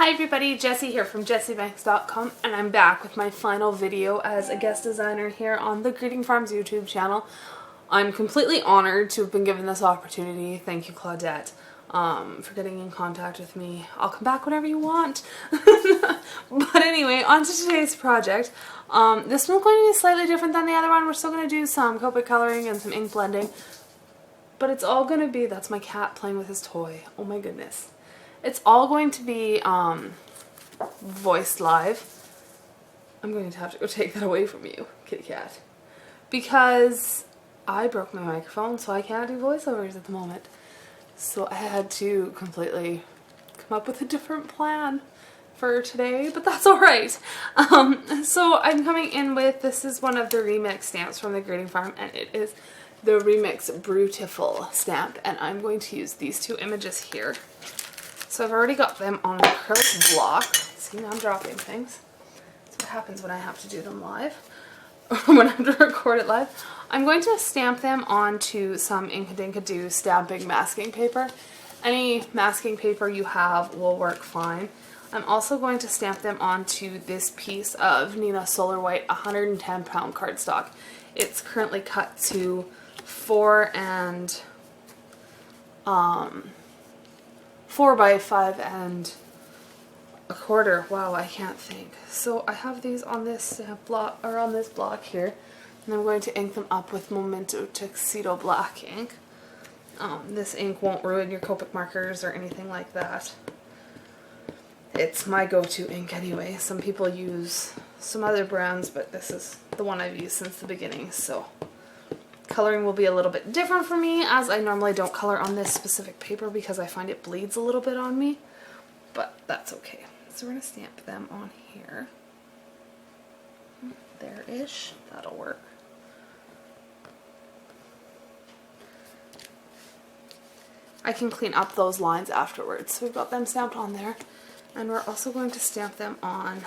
Hi everybody, Jessie here from jessiebanks.com, and I'm back with my final video as a guest designer here on the Greeting Farms YouTube channel. I'm completely honored to have been given this opportunity. Thank you, Claudette, for getting in contact with me. I'll come back whenever you want. But anyway, on to today's project. This one's going to be slightly different than the other one. We're still going to do some Copic coloring and some ink blending. But it's all going to be, that's my cat playing with his toy. Oh my goodness. It's all going to be voiced live. I'm going to have to go take that away from you, kitty cat. Because I broke my microphone, so I can't do voiceovers at the moment. So I had to completely come up with a different plan for today, but that's alright. So I'm coming in with, this is one of the remix stamps from the Greeting Farm, and it is the remix Brewtiful stamp, and I'm going to use these two images here. So I've already got them on an acrylic block. See, now I'm dropping things. That's what happens when I have to do them live, when I have to record it live. I'm going to stamp them onto some Inkadinkado stamping masking paper. Any masking paper you have will work fine. I'm also going to stamp them onto this piece of Neenah Solar White 110 pound cardstock. It's currently cut to 4 by 5 and a quarter. Wow, I can't think. So I have these on this stamp block, or on this block here, and I'm going to ink them up with Memento Tuxedo black ink. This ink won't ruin your Copic markers or anything like that. It's my go-to ink anyway. Some people use some other brands, but this is the one I've used since the beginning, so coloring will be a little bit different for me, as I normally don't color on this specific paper because I find it bleeds a little bit on me, but that's okay. So we're going to stamp them on here. There-ish. That'll work. I can clean up those lines afterwards. So we've got them stamped on there, and we're also going to stamp them on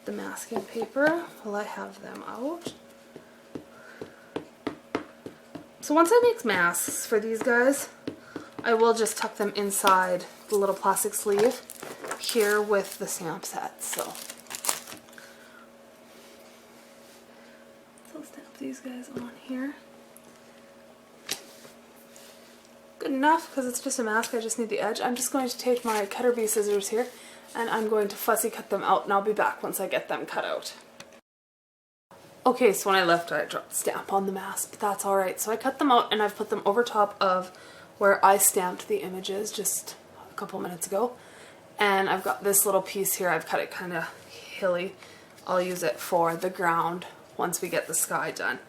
the masking paper while I have them out. So once I make masks for these guys, I will just tuck them inside the little plastic sleeve here with the stamp set. So stamp these guys on here. Good enough, because it's just a mask, I just need the edge. I'm just going to take my cutter bee scissors here, and I'm going to fussy cut them out, and I'll be back once I get them cut out. Okay, so when I left, I dropped the stamp on the mask, but that's alright. So I cut them out, and I've put them over top of where I stamped the images just a couple minutes ago. And I've got this little piece here, I've cut it kind of hilly. I'll use it for the ground once we get the sky done.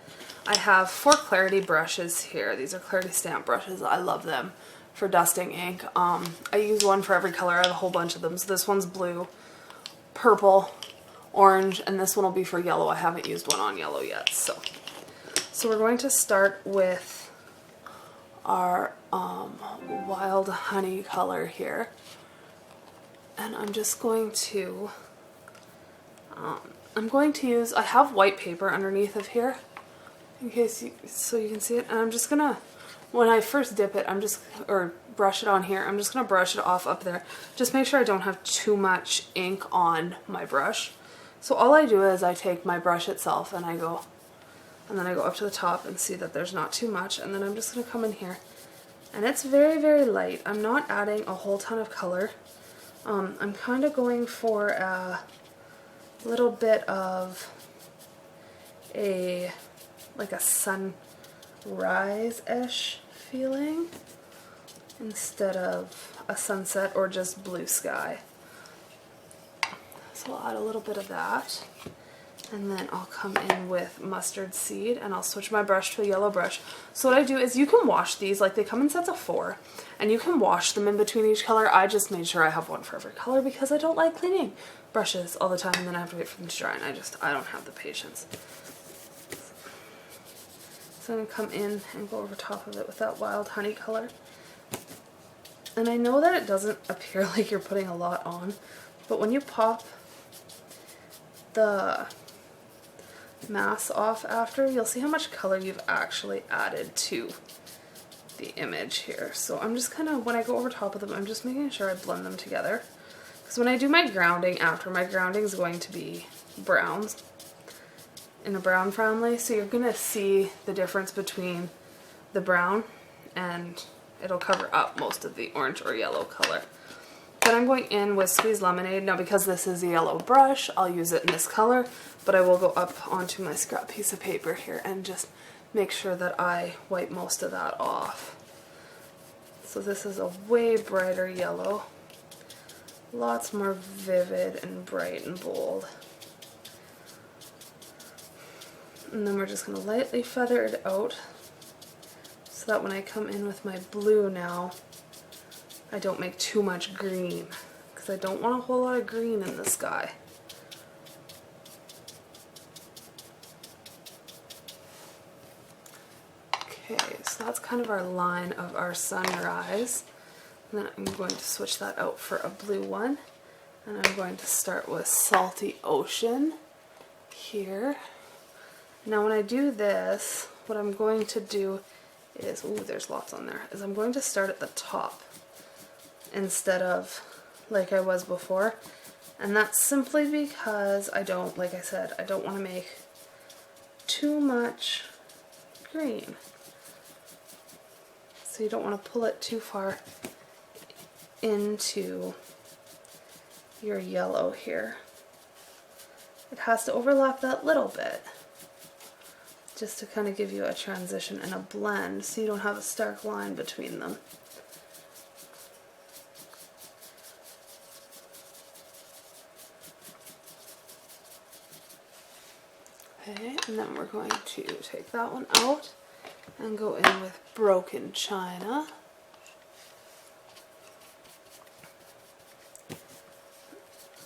I have 4 Clarity brushes here. These are Clarity stamp brushes. I love them for dusting ink. I use one for every color. I have a whole bunch of them. So this one's blue, purple, orange, and this one will be for yellow. I haven't used one on yellow yet. So we're going to start with our wild honey color here. And I'm just going to, use, I have white paper underneath of here, in case so you can see it, and I'm just gonna, when I first dip it, or brush it on here, I'm just gonna brush it off up there. Just make sure I don't have too much ink on my brush. So all I do is I take my brush itself and then I go up to the top and see that there's not too much, and then I'm just gonna come in here, and it's very, very light. I'm not adding a whole ton of color. I'm kind of going for a little bit of like a sunrise-ish feeling instead of a sunset or just blue sky. So I'll add a little bit of that, and then I'll come in with mustard seed, and I'll switch my brush to a yellow brush. So what I do is, you can wash these, like they come in sets of 4, and you can wash them in between each color. I just made sure I have one for every color because I don't like cleaning brushes all the time and then I have to wait for them to dry, and I don't have the patience. So I'm going to come in and go over top of it with that wild honey color. And I know that it doesn't appear like you're putting a lot on, but when you pop the mask off after, you'll see how much color you've actually added to the image here. So I'm just kind of, when I go over top of them, I'm just making sure I blend them together Because when I do my grounding after, my grounding is going to be browns in a brown family, so you're going to see the difference between the brown and it'll cover up most of the orange or yellow color. Then I'm going in with Squeeze Lemonade. Now because this is a yellow brush, I'll use it in this color, but I will go up onto my scrap piece of paper here and just make sure that I wipe most of that off. So this is a way brighter yellow, lots more vivid and bright and bold. And then we're just going to lightly feather it out so that when I come in with my blue now, I don't make too much green, because I don't want a whole lot of green in the sky. Okay, so that's kind of our line of our sunrise. And then I'm going to switch that out for a blue one. And I'm going to start with Salty Ocean here. Now when I do this, what I'm going to do is, ooh, there's lots on there, is I'm going to start at the top instead of like I was before. And that's simply because I don't, like I said, I don't want to make too much green. So you don't want to pull it too far into your yellow here. It has to overlap that little bit, just to kind of give you a transition and a blend so you don't have a stark line between them. Okay, and then we're going to take that one out and go in with Broken China.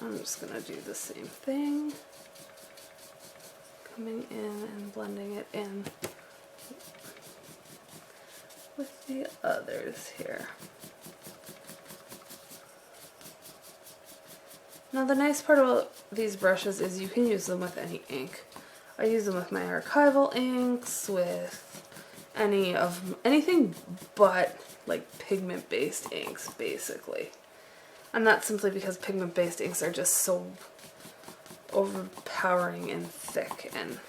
I'm just going to do the same thing, coming in and blending it in with the others here. Now the nice part about these brushes is you can use them with any ink. I use them with my archival inks, with anything but like pigment-based inks, basically. And that's simply because pigment-based inks are just so overpowering and thick, and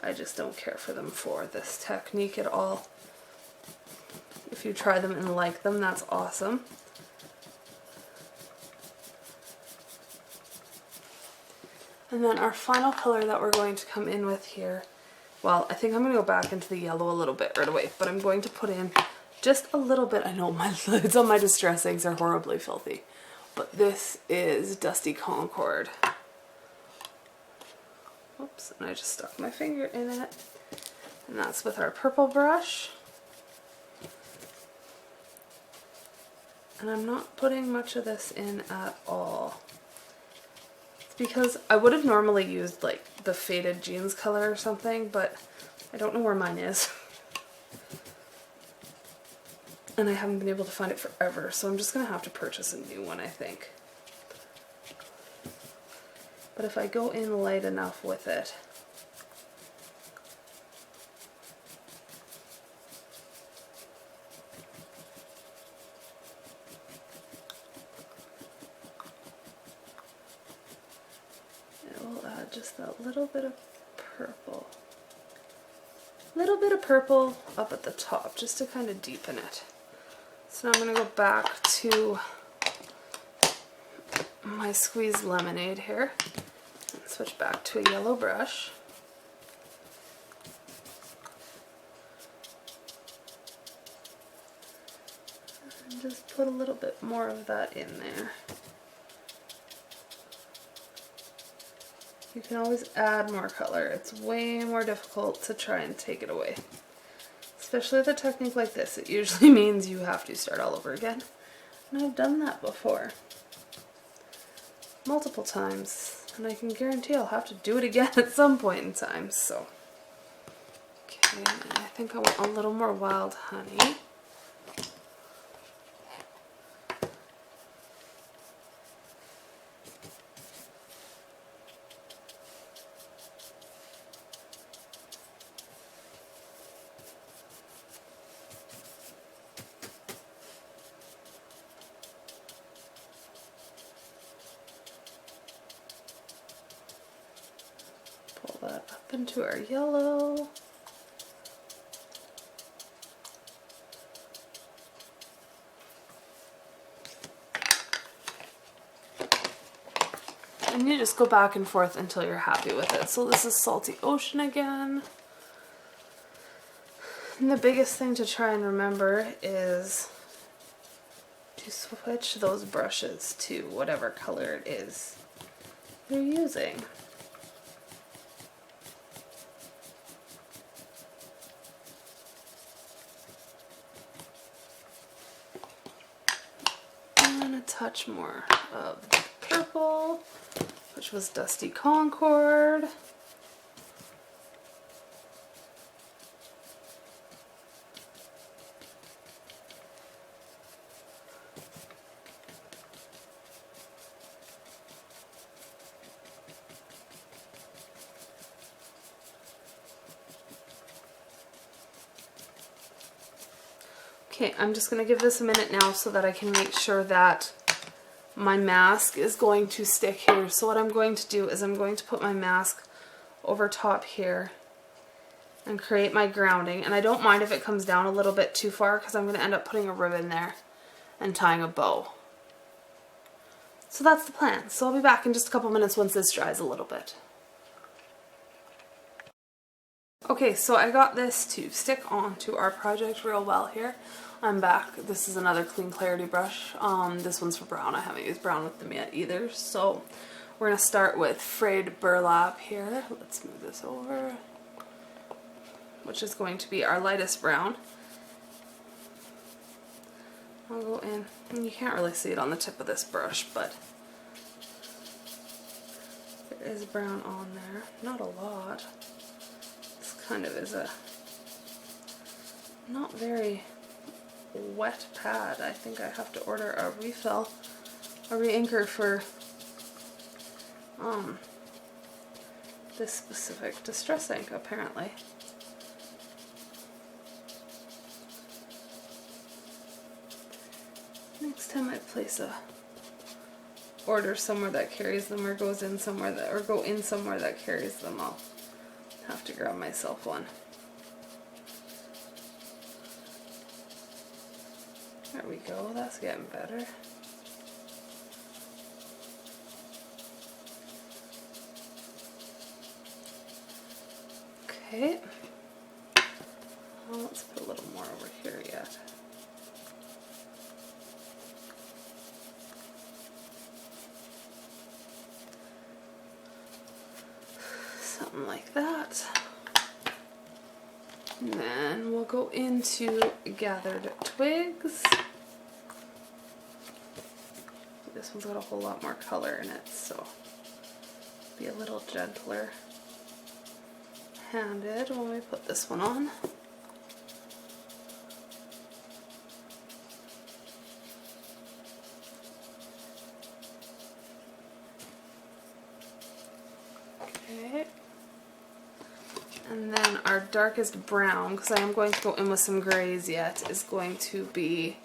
I just don't care for them for this technique at all. If you try them and like them, that's awesome. And then our final color that we're going to come in with here, well, I think I'm going to go back into the yellow a little bit right away, but I'm going to put in just a little bit. I know my lids on my distress inks are horribly filthy, but this is Dusty Concord. Oops, and I just stuck my finger in it. And that's with our purple brush. And I'm not putting much of this in at all. It's because I would have normally used like the Faded Jeans color or something, but I don't know where mine is. And I haven't been able to find it forever, so I'm just going to have to purchase a new one, I think. But if I go in light enough with it, it will add just that little bit of purple. Little bit of purple up at the top, just to kind of deepen it. So now I'm going to go back to my Squeeze Lemonade here and switch back to a yellow brush. And just put a little bit more of that in there. You can always add more color. It's way more difficult to try and take it away. Especially with a technique like this, it usually means you have to start all over again. And I've done that before. Multiple times. And I can guarantee I'll have to do it again at some point in time, so. Okay, I think I want a little more Wild Honey. into our yellow. And you just go back and forth until you're happy with it. So this is Salty Ocean again. And the biggest thing to try and remember is to switch those brushes to whatever color it is you're using. And a touch more of purple, which was Dusty Concord. Okay, I'm just going to give this a minute now so that I can make sure that my mask is going to stick here. So what I'm going to do is I'm going to put my mask over top here and create my grounding. And I don't mind if it comes down a little bit too far because I'm going to end up putting a ribbon there and tying a bow. So that's the plan. So I'll be back in just a couple minutes once this dries a little bit. Okay, so I got this to stick onto our project real well here. I'm back. This is another Clean Clarity brush. This one's for brown. I haven't used brown with them yet either. So we're going to start with Frayed Burlap here. Let's move this over. Which is going to be our lightest brown. I'll go in, and you can't really see it on the tip of this brush, but there is brown on there. Not a lot. Kind of is a not very wet pad. I think I have to order a refill, a re-inker for this specific distress ink apparently. Next time I place a order somewhere that carries them or goes in somewhere that or go in somewhere that carries them, I'll have to grab myself one. There we go, that's getting better. Okay. Well, let's put a little more over here yet. Something like that. And then we'll go into Gathered Twigs. This one's got a whole lot more color in it, so be a little gentler handed when we put this one on. Okay. And then our darkest brown, because I am going to go in with some grays yet, is going to be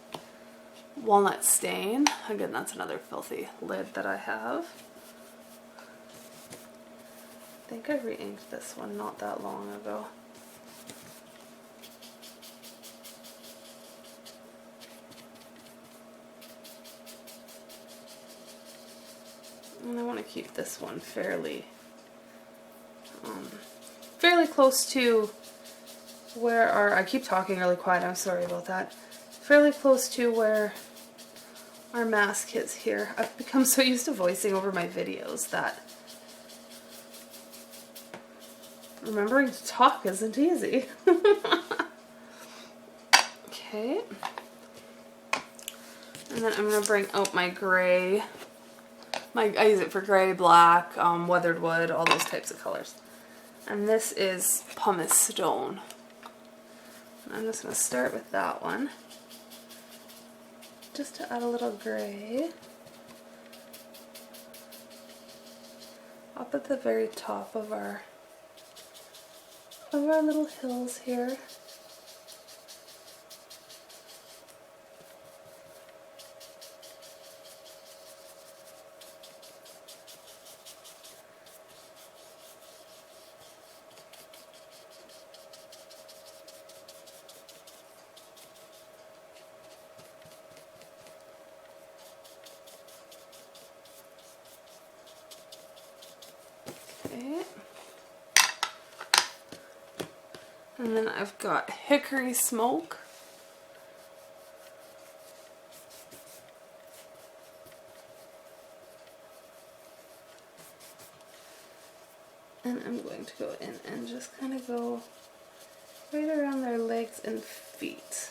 Walnut Stain. Again, that's another filthy lid that I have. I think I re-inked this one not that long ago. And I want to keep this one fairly close to where our, I keep talking really quiet, I'm sorry about that, fairly close to where our mask is here. I've become so used to voicing over my videos that remembering to talk isn't easy. Okay. And then I'm going to bring out my gray. I use it for gray, black, weathered wood, all those types of colors. And this is Pumice Stone. And I'm just going to start with that one, just to add a little gray up at the very top of our little hills here. Okay. And then I've got Hickory Smoke. And I'm going to go in and just kind of go right around their legs and feet.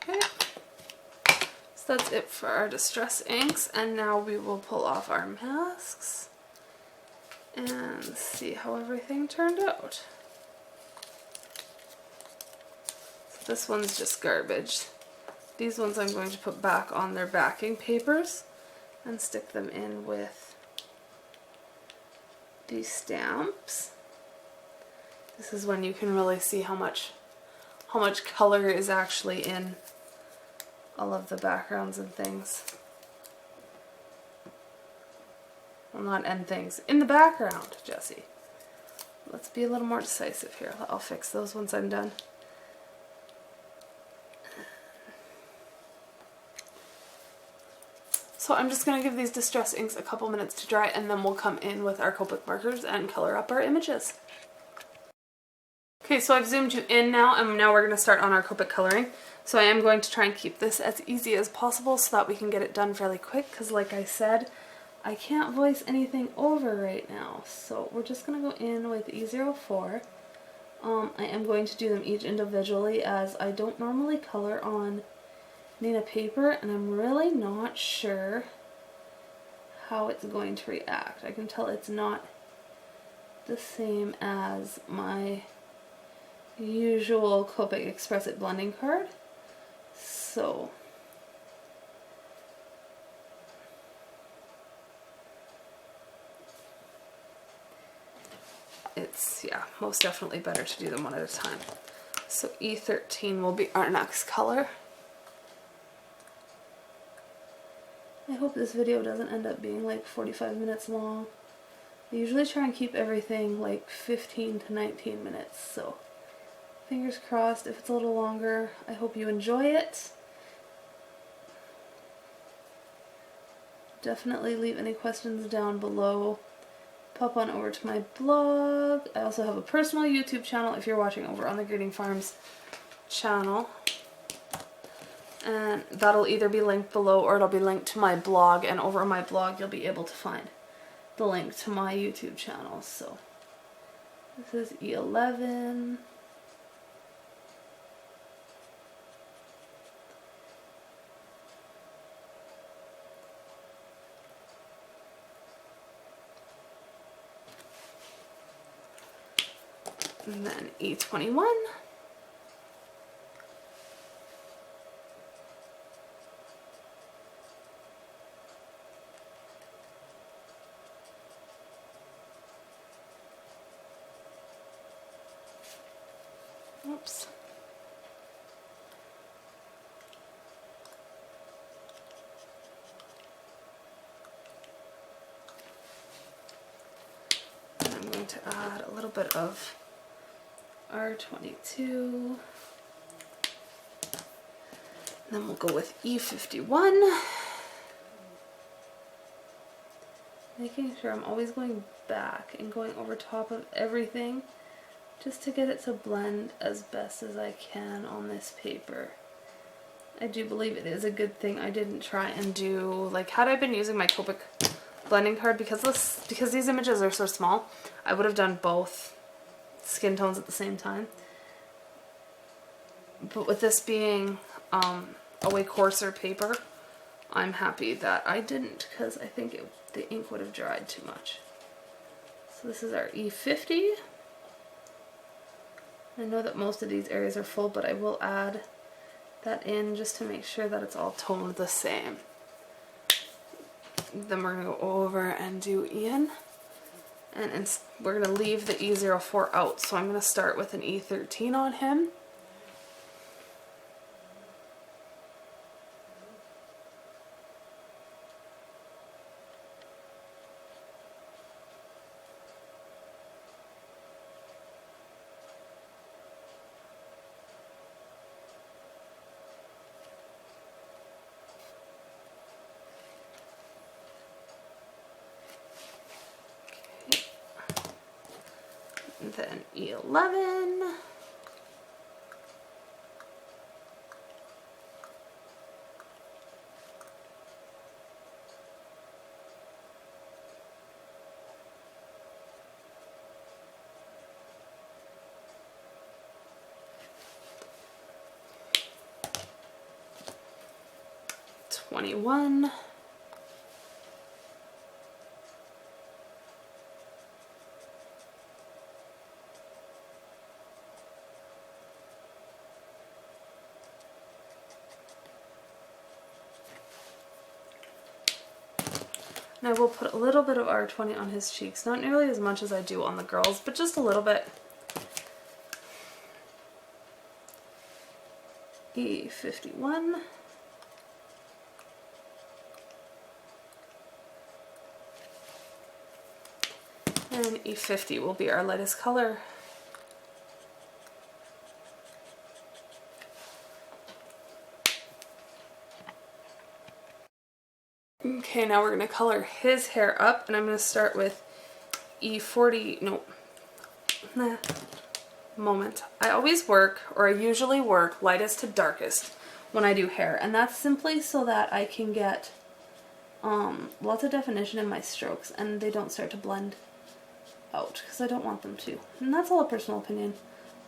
Okay. So that's it for our distress inks, and now we will pull off our masks and see how everything turned out. So this one's just garbage. These ones I'm going to put back on their backing papers and stick them in with these stamps. This is when you can really see how much color is actually in all of the backgrounds and things. Well, not end things. In the background, Jessie. Let's be a little more decisive here. I'll fix those once I'm done. So I'm just going to give these distress inks a couple minutes to dry, and then we'll come in with our Copic markers and color up our images. Okay, so I've zoomed you in now, and now we're going to start on our Copic coloring. So I am going to try and keep this as easy as possible so that we can get it done fairly quick, because like I said, I can't voice anything over right now. So we're just going to go in with E04. I am going to do them each individually, as I don't normally color on Nina paper, and I'm really not sure how it's going to react. I can tell it's not the same as my usual Copic Express It blending card. So it's, yeah, most definitely better to do them one at a time. So E13 will be our next color. I hope this video doesn't end up being like 45 minutes long. I usually try and keep everything like 15 to 19 minutes, so fingers crossed if it's a little longer. I hope you enjoy it. Definitely leave any questions down below. Pop on over to my blog. I also have a personal YouTube channel if you're watching over on the Greeting Farms channel. And that'll either be linked below or it'll be linked to my blog, and over on my blog you'll be able to find the link to my YouTube channel. So this is E11. And then E21. Oops. And I'm going to add a little bit of R22. Then we'll go with E51. Making sure I'm always going back and going over top of everything just to get it to blend as best as I can on this paper. I do believe it is a good thing I didn't try and do, like, had I been using my Copic blending card, because these images are so small, I would have done both skin tones at the same time. But with this being a way coarser paper, I'm happy that I didn't, because I think the ink would have dried too much. So this is our E50. I know that most of these areas are full, but I will add that in just to make sure that it's all toned the same. Then we're going to go over and do Ian. And we're going to leave the E04 out, so I'm going to start with an E13 on him. then E11. '21. And I will put a little bit of R20 on his cheeks, not nearly as much as I do on the girls, but just a little bit. E51. And E50 will be our lightest color. Okay, now we're going to color his hair up, and I'm going to start with E40, moment. I always work, or I usually work, lightest to darkest when I do hair, and that's simply so that I can get lots of definition in my strokes and they don't start to blend out, because I don't want them to. And that's all a personal opinion.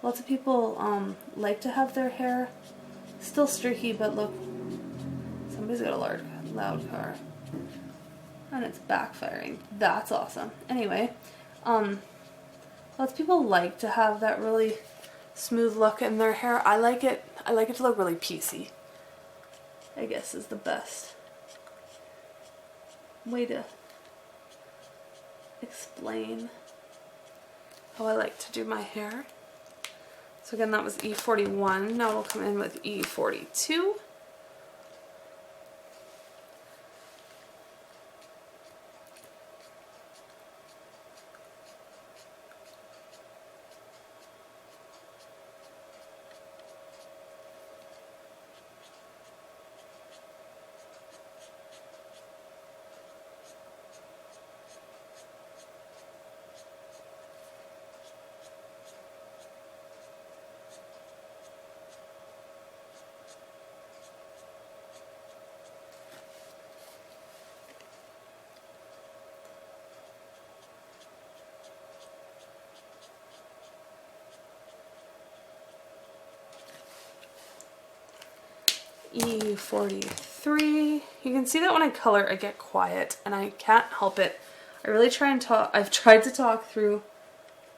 Lots of people like to have their hair still streaky, but look, somebody's got a loud car. And it's backfiring. That's awesome. Anyway, lots of people like to have that really smooth look in their hair. I like it to look really piecey, I guess is the best way to explain how I like to do my hair. So again, that was E41. Now we'll come in with E42. E43. You can see that when I color I get quiet and I can't help it. I really try and talk. I've tried to talk through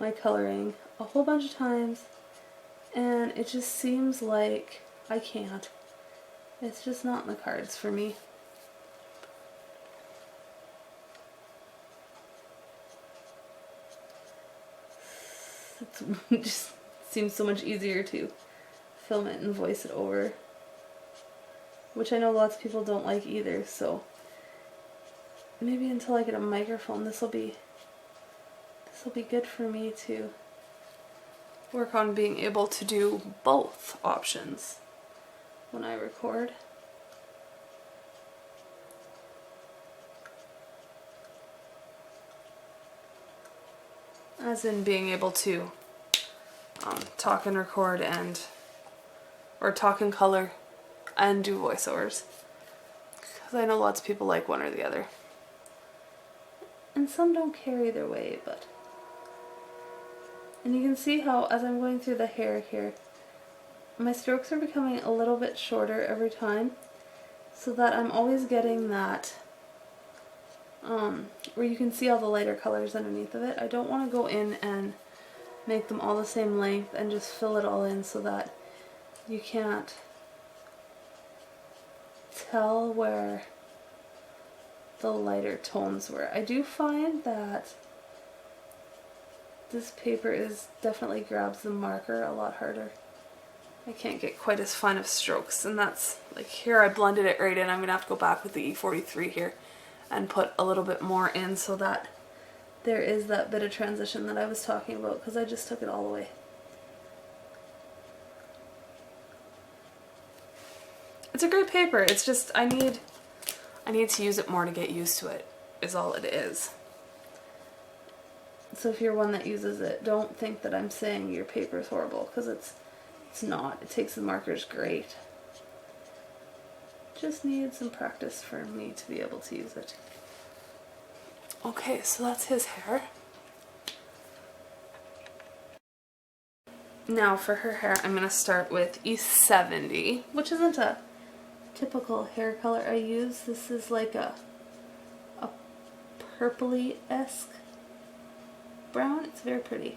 my coloring a whole bunch of times and it just seems like I can't. It's just not in the cards for me. It just seems so much easier to film it and voice it over, which I know lots of people don't like either, so maybe until I get a microphone this will be good for me to work on being able to do both options when I record. As in being able to talk and record or talk and color and do voiceovers. Because I know lots of people like one or the other. And some don't care either way, but... And you can see how, as I'm going through the hair here, my strokes are becoming a little bit shorter every time, so that I'm always getting that, where you can see all the lighter colors underneath of it. I don't want to go in and make them all the same length and just fill it all in so that you can't tell where the lighter tones were. I do find that this paper definitely grabs the marker a lot harder. I can't get quite as fine of strokes, and that's like here I blended it right in. I'm gonna have to go back with the E43 here and put a little bit more in so that there is that bit of transition that I was talking about, because I just took it all away. It's a great paper. It's just I need to use it more to get used to it, is all it is. So if you're one that uses it, don't think that I'm saying your paper is horrible, because it's not. It takes the markers great. Just needed some practice for me to be able to use it. Okay, so that's his hair. Now for her hair, I'm going to start with E70, which isn't a typical hair color I use. This is like a purpley-esque brown. It's very pretty.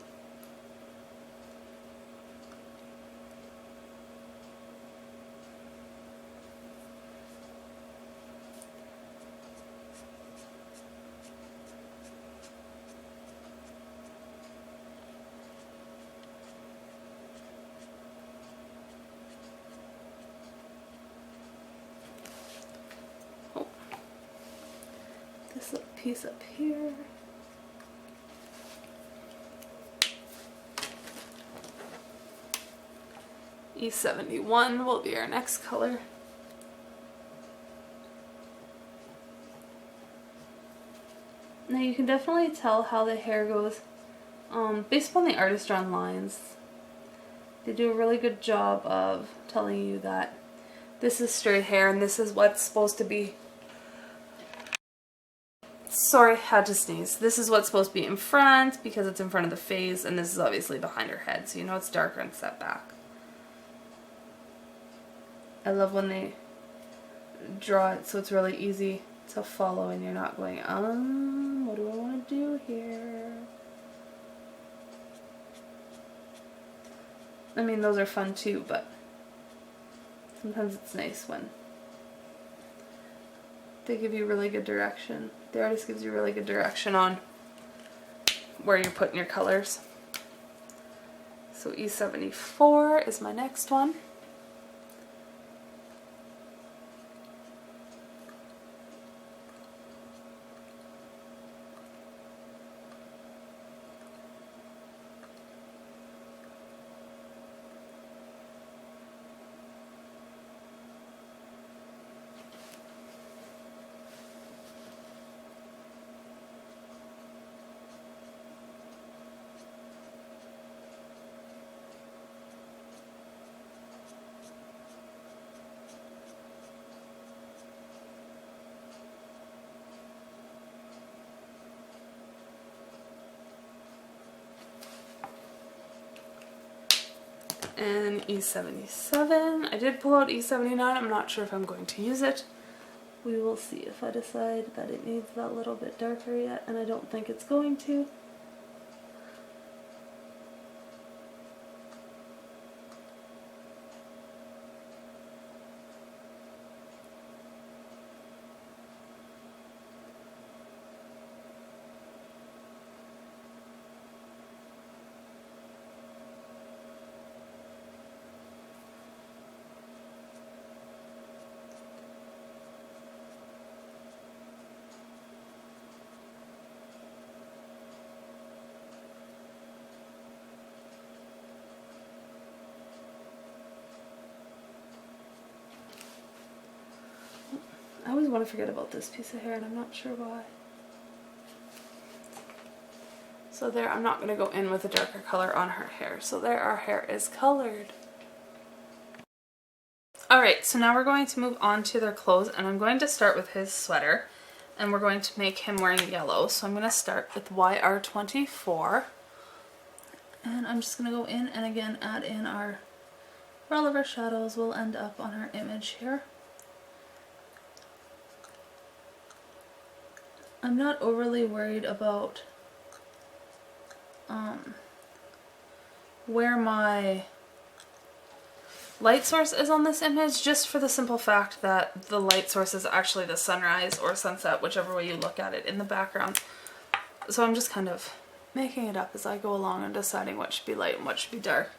This little piece up here. E71 will be our next color. Now you can definitely tell how the hair goes based upon the artist drawn lines. They do a really good job of telling you that this is straight hair and this is what's supposed to be. Sorry, had to sneeze. This is what's supposed to be in front because it's in front of the face, and this is obviously behind her head, so you know it's darker and set back. I love when they draw it so it's really easy to follow and you're not going, what do I want to do here? I mean, those are fun too, but sometimes it's nice when they give you really good direction. The artist gives you really good direction on where you're putting your colors. So E74 is my next one. And E77. I did pull out E79. I'm not sure if I'm going to use it. We will see if I decide that it needs that little bit darker yet, and I don't think it's going to. I always want to forget about this piece of hair and I'm not sure why. So there, I'm not going to go in with a darker color on her hair. So there, our hair is colored. Alright, so now we're going to move on to their clothes, and I'm going to start with his sweater, and we're going to make him wearing yellow. So I'm going to start with YR24, and I'm just going to go in and again add in where all of our shadows will end up on our image here. I'm not overly worried about where my light source is on this image, just for the simple fact that the light source is actually the sunrise or sunset, whichever way you look at it, in the background. So I'm just kind of making it up as I go along and deciding what should be light and what should be dark.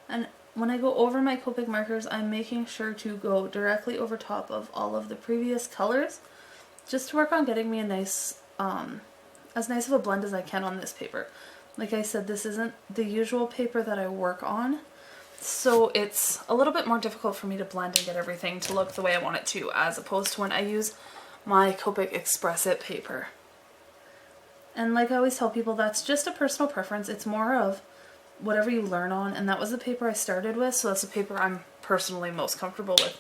And when I go over my Copic markers, I'm making sure to go directly over top of all of the previous colors, just to work on getting me a nice, as nice of a blend as I can on this paper. Like I said, this isn't the usual paper that I work on, so it's a little bit more difficult for me to blend and get everything to look the way I want it to, as opposed to when I use my Copic Express It paper. And like I always tell people, that's just a personal preference. It's more of whatever you learn on, and that was the paper I started with, so that's the paper I'm personally most comfortable with.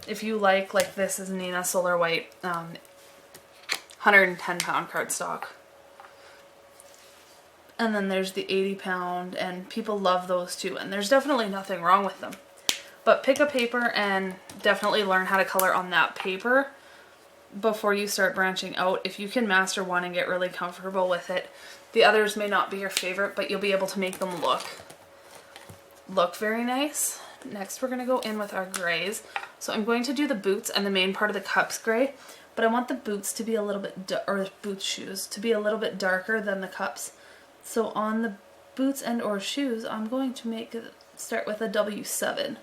If you like this is Nina Solar White 110 pound cardstock. And then there's the 80 pound, and people love those too, and there's definitely nothing wrong with them. But pick a paper and definitely learn how to color on that paper before you start branching out. If you can master one and get really comfortable with it, the others may not be your favorite, but you'll be able to make them look very nice. Next we're going to go in with our grays. So I'm going to do the boots and the main part of the cups gray, but I want the boots to be a little bit, or boot shoes, to be a little bit darker than the cups. So on the boots and or shoes, I'm going to start with a W7.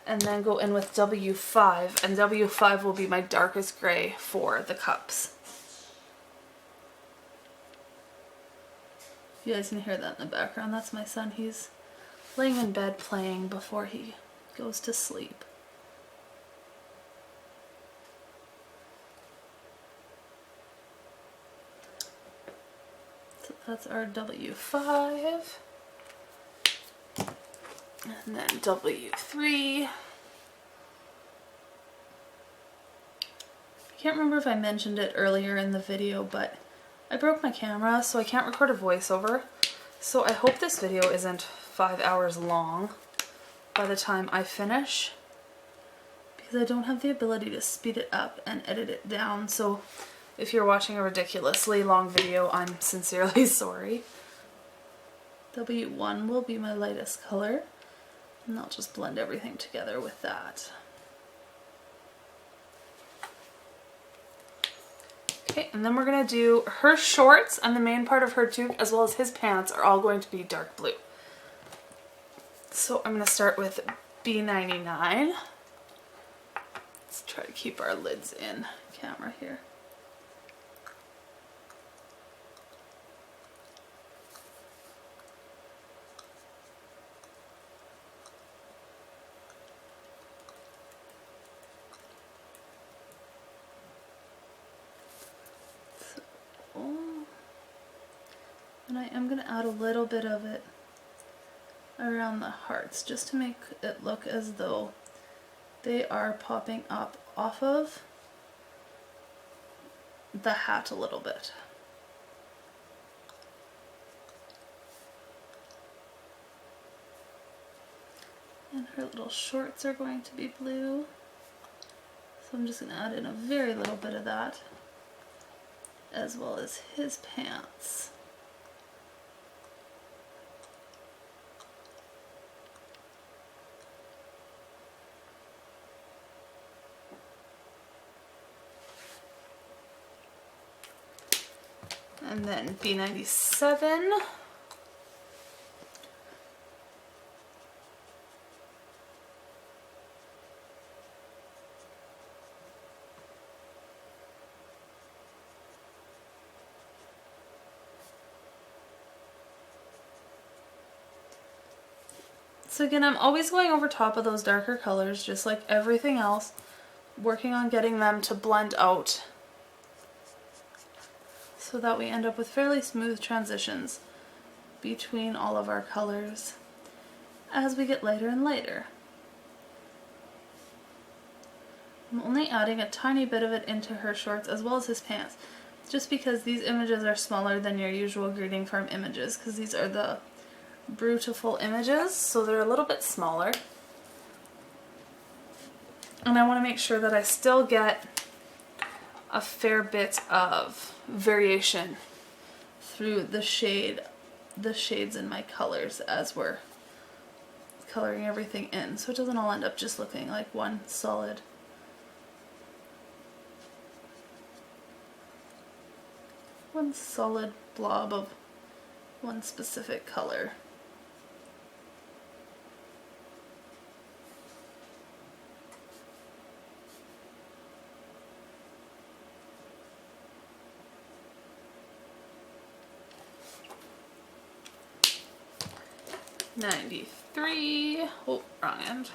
And then go in with W5, and W5 will be my darkest gray for the cups. You guys can hear that in the background. That's my son. He's laying in bed playing before he goes to sleep. So that's our W5. And then W3. I can't remember if I mentioned it earlier in the video, but I broke my camera, so I can't record a voiceover. So I hope this video isn't 5 hours long by the time I finish, because I don't have the ability to speed it up and edit it down. So if you're watching a ridiculously long video, I'm sincerely sorry. W1 will be my lightest color, and I'll just blend everything together with that. Okay, and then we're going to do her shorts, and the main part of her tube as well as his pants are all going to be dark blue. So I'm going to start with B99. Let's try to keep our lids in camera here. And I am going to add a little bit of it around the hearts just to make it look as though they are popping up off of the hat a little bit. And her little shorts are going to be blue. So I'm just going to add in a very little bit of that, as well as his pants. And then B97. So again, I'm always going over top of those darker colors, just like everything else, working on getting them to blend out so that we end up with fairly smooth transitions between all of our colors as we get lighter and lighter. I'm only adding a tiny bit of it into her shorts as well as his pants, just because these images are smaller than your usual greeting farm images, because these are the Brewtiful images, so they're a little bit smaller. And I want to make sure that I still get a fair bit of variation through the shades in my colors as we're coloring everything in, so it doesn't all end up just looking like one solid blob of one specific color. $93. Oh, wrong end.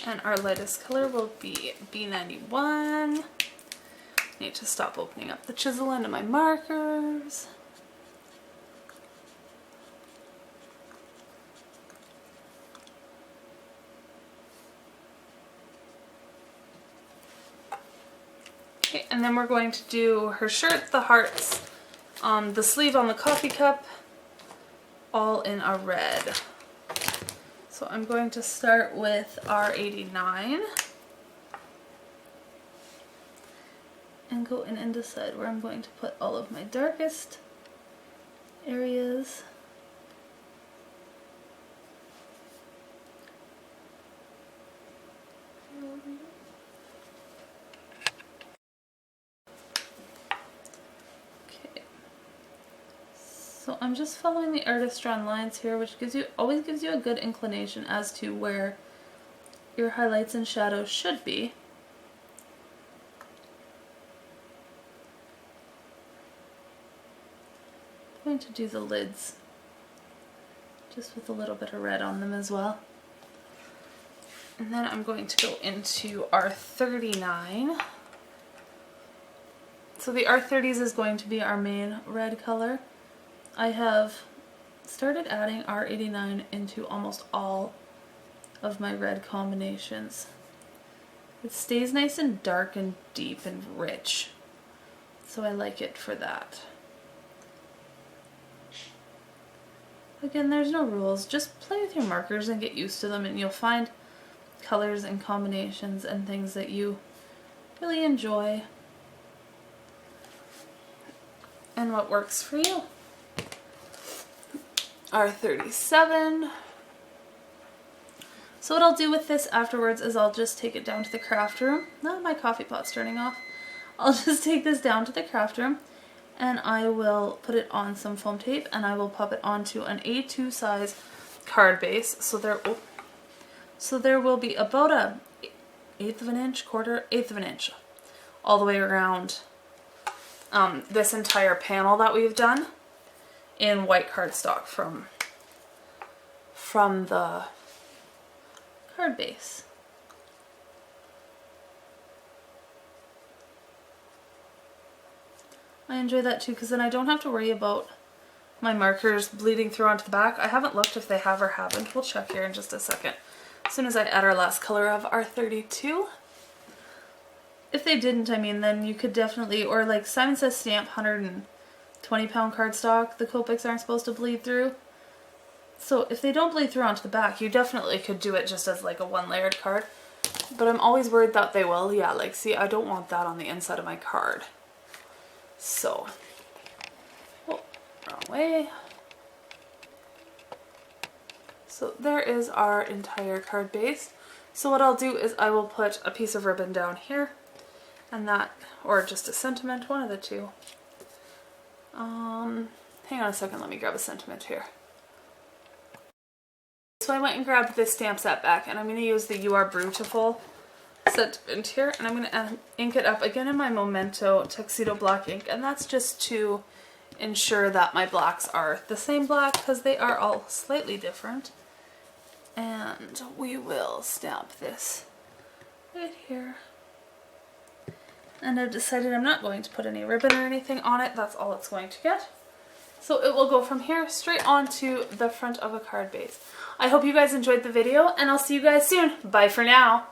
And our lightest color will be B91. Need to stop opening up the chisel into my markers. Okay, and then we're going to do her shirt, the hearts, the sleeve on the coffee cup, all in a red. So I'm going to start with R89 and go in and decide where I'm going to put all of my darkest areas. Okay. So I'm just following the artist drawn lines here, which always gives you a good inclination as to where your highlights and shadows should be. I'm going to do the lids just with a little bit of red on them as well. And then I'm going to go into R39. So the R30s is going to be our main red color. I have started adding R89 into almost all of my red combinations. It stays nice and dark and deep and rich, so I like it for that. Again, there's no rules, just play with your markers and get used to them, and you'll find colors and combinations and things that you really enjoy and what works for you. R37. So what I'll do with this afterwards is I'll just take it down to the craft room. Now my coffee pot's turning off. I'll just take this down to the craft room and I will put it on some foam tape and I will pop it onto an A2 size card base. So there will be about a 1/8 of an inch, 1/4 of an inch all the way around this entire panel that we've done in white cardstock from the card base. I enjoy that too because then I don't have to worry about my markers bleeding through onto the back. I haven't looked if they have or haven't. We'll check here in just a second. As soon as I add our last color of R32. If they didn't, I mean, then you could definitely, or like Simon Says stamp 120-pound cardstock, the Copics aren't supposed to bleed through. So if they don't bleed through onto the back, you definitely could do it just as like a one-layered card. But I'm always worried that they will. Yeah, like see, I don't want that on the inside of my card. So, oh, wrong way. So there is our entire card base. So what I'll do is I will put a piece of ribbon down here and that, or just a sentiment, one of the two. Hang on a second, let me grab a sentiment here. So I went and grabbed this stamp set back and I'm going to use the You Are Brewtiful sentiment here and I'm going to ink it up again in my Memento Tuxedo Black ink, and that's just to ensure that my blacks are the same black because they are all slightly different. And we will stamp this right here. And I've decided I'm not going to put any ribbon or anything on it. That's all it's going to get. So it will go from here straight onto the front of a card base. I hope you guys enjoyed the video and I'll see you guys soon. Bye for now.